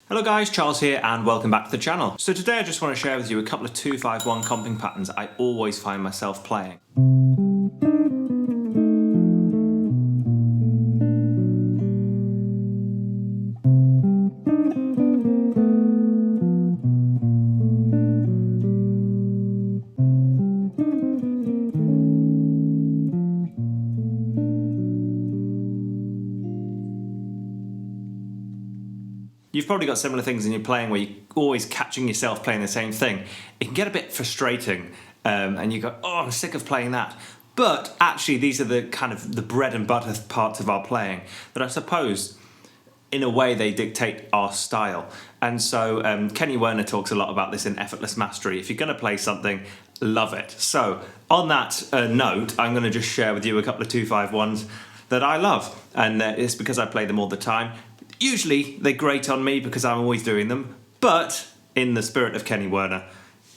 Hello guys, Charles here and welcome back to the channel. So today I just want to share with you a couple of 2-5-1 comping patterns I always find myself playing. You've probably got similar things in your playing where you're always catching yourself playing the same thing. It can get a bit frustrating and you go, oh, I'm sick of playing that. But actually these are the kind of the bread and butter parts of our playing that I suppose in a way they dictate our style. And so Kenny Werner talks a lot about this in Effortless Mastery. If you're going to play something, love it. So on that note, I'm going to just share with you a couple of 2-5-1s that I love. And it's because I play them all the time. Usually they grate on me because I'm always doing them, but in the spirit of Kenny Werner,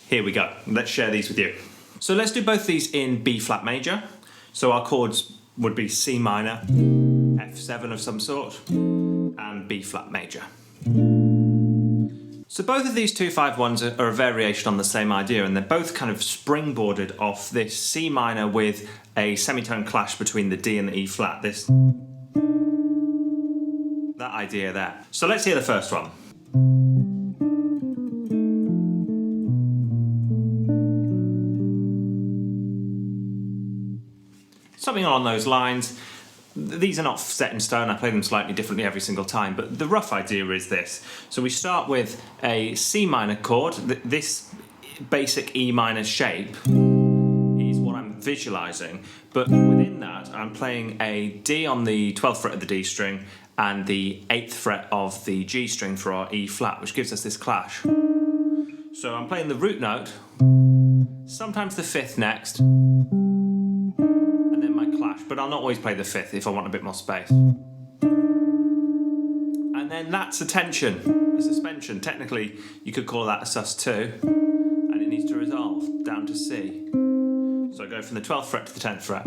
here we go. Let's share these with you. So let's do both these in B flat major. So our chords would be C minor, F7 of some sort, and B flat major. So both of these 2-5-1s are a variation on the same idea, and they're both kind of springboarded off this C minor with a semitone clash between the D and the E flat. That idea there. So let's hear the first one. Something along those lines. These are not set in stone, I play them slightly differently every single time, but the rough idea is this. So we start with a C minor chord. This basic E minor shape is what I'm visualizing, but within that I'm playing a D on the 12th fret of the D string and the 8th fret of the G string for our E flat, which gives us this clash. So I'm playing the root note, sometimes the 5th next, and then my clash, but I'll not always play the 5th if I want a bit more space. And then that's a tension, a suspension. Technically, you could call that a sus2, and it needs to resolve down to C. So I go from the 12th fret to the 10th fret.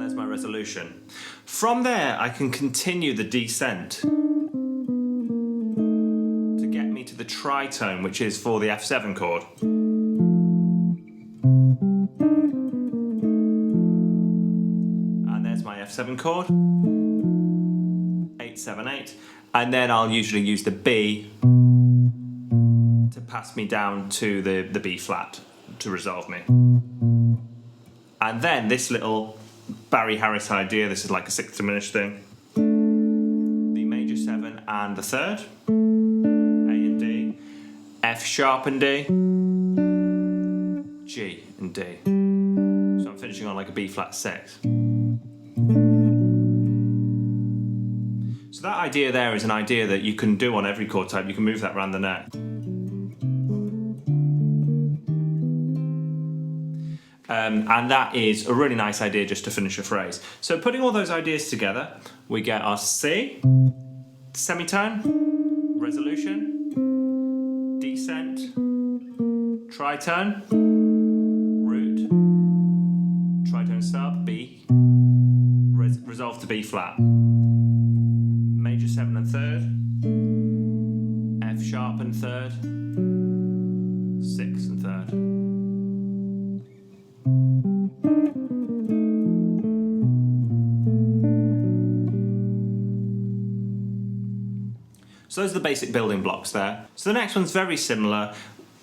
There's my resolution. From there, I can continue the descent to get me to the tritone, which is for the F7 chord. And there's my F7 chord, 8, 7, 8. And then I'll usually use the B to pass me down to the B flat to resolve me. And then this little Barry Harris idea, this is like a 6th diminished thing. The major 7 and the 3rd, A and D, F sharp and D, G and D. So I'm finishing on like a B flat 6. So that idea there is an idea that you can do on every chord type. You can move that around the neck. And that is a really nice idea just to finish a phrase. So putting all those ideas together, we get our C, semitone, resolution, descent, tritone, root, tritone sub, B, resolve to B flat, major 7 and 3rd, F sharp and 3rd, 6 and 3rd. So those are the basic building blocks there. So the next one's very similar.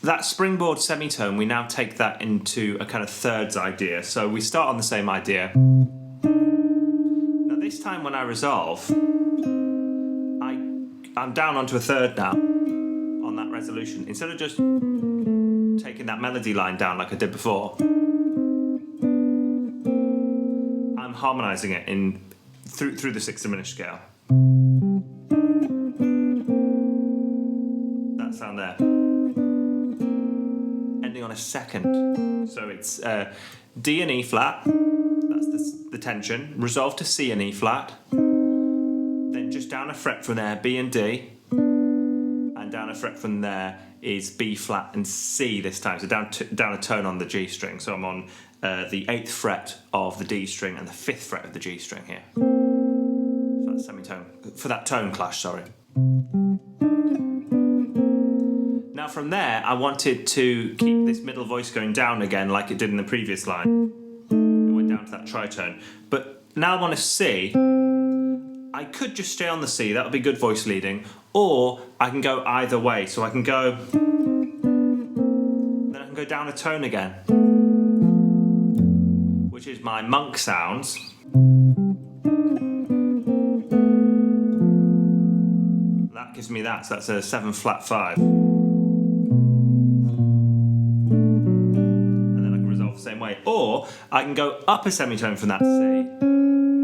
That springboard semitone, we now take that into a kind of thirds idea. So we start on the same idea. Now this time when I resolve, I'm down onto a 3rd now on that resolution. Instead of just taking that melody line down like I did before, I'm harmonizing it through the 6th diminished scale. Sound there, ending on a 2nd, so it's D and E flat, that's the tension, resolve to C and E flat, then just down a fret from there, B and D, and down a fret from there is B flat and C this time, so down a tone on the G string, so I'm on the 8th fret of the D string and the 5th fret of the G string here, for that semitone, for that tone clash, sorry. Now from there, I wanted to keep this middle voice going down again like it did in the previous line. It went down to that tritone. But now I'm on a C. I could just stay on the C, that would be good voice leading, or I can go either way. So I can go, then I can go down a tone again, which is my Monk sounds. That gives me that, so that's a 7 flat 5. And then I can resolve the same way. Or I can go up a semitone from that C,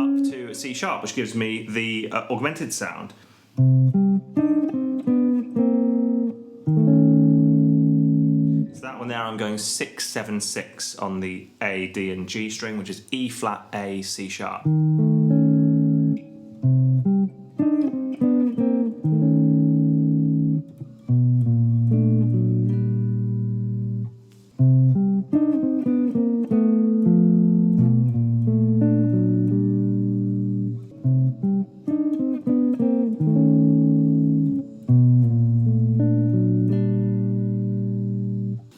up to a C sharp, which gives me the augmented sound. So that one there, I'm going 6, 7, 6 on the A, D, and G string, which is E flat, A, C sharp.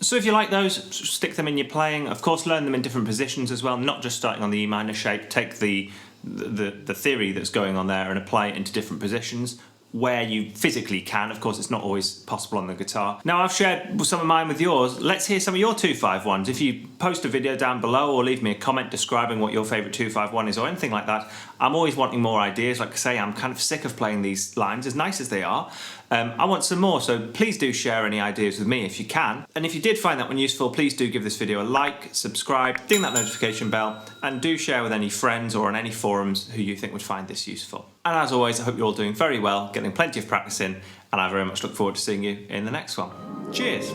So if you like those, stick them in your playing. Of course, learn them in different positions as well, not just starting on the E minor shape. Take the theory that's going on there and apply it into different positions where you physically can. Of course, it's not always possible on the guitar. Now, I've shared some of mine with yours. Let's hear some of your 2-5-1s. If you post a video down below or leave me a comment describing what your favourite 2-5-1 is or anything like that, I'm always wanting more ideas. Like I say, I'm kind of sick of playing these lines, as nice as they are. I want some more, so please do share any ideas with me if you can. And if you did find that one useful, please do give this video a like, subscribe, ding that notification bell, and do share with any friends or on any forums who you think would find this useful. And as always, I hope you're all doing very well, getting plenty of practice in, and I very much look forward to seeing you in the next one. Cheers!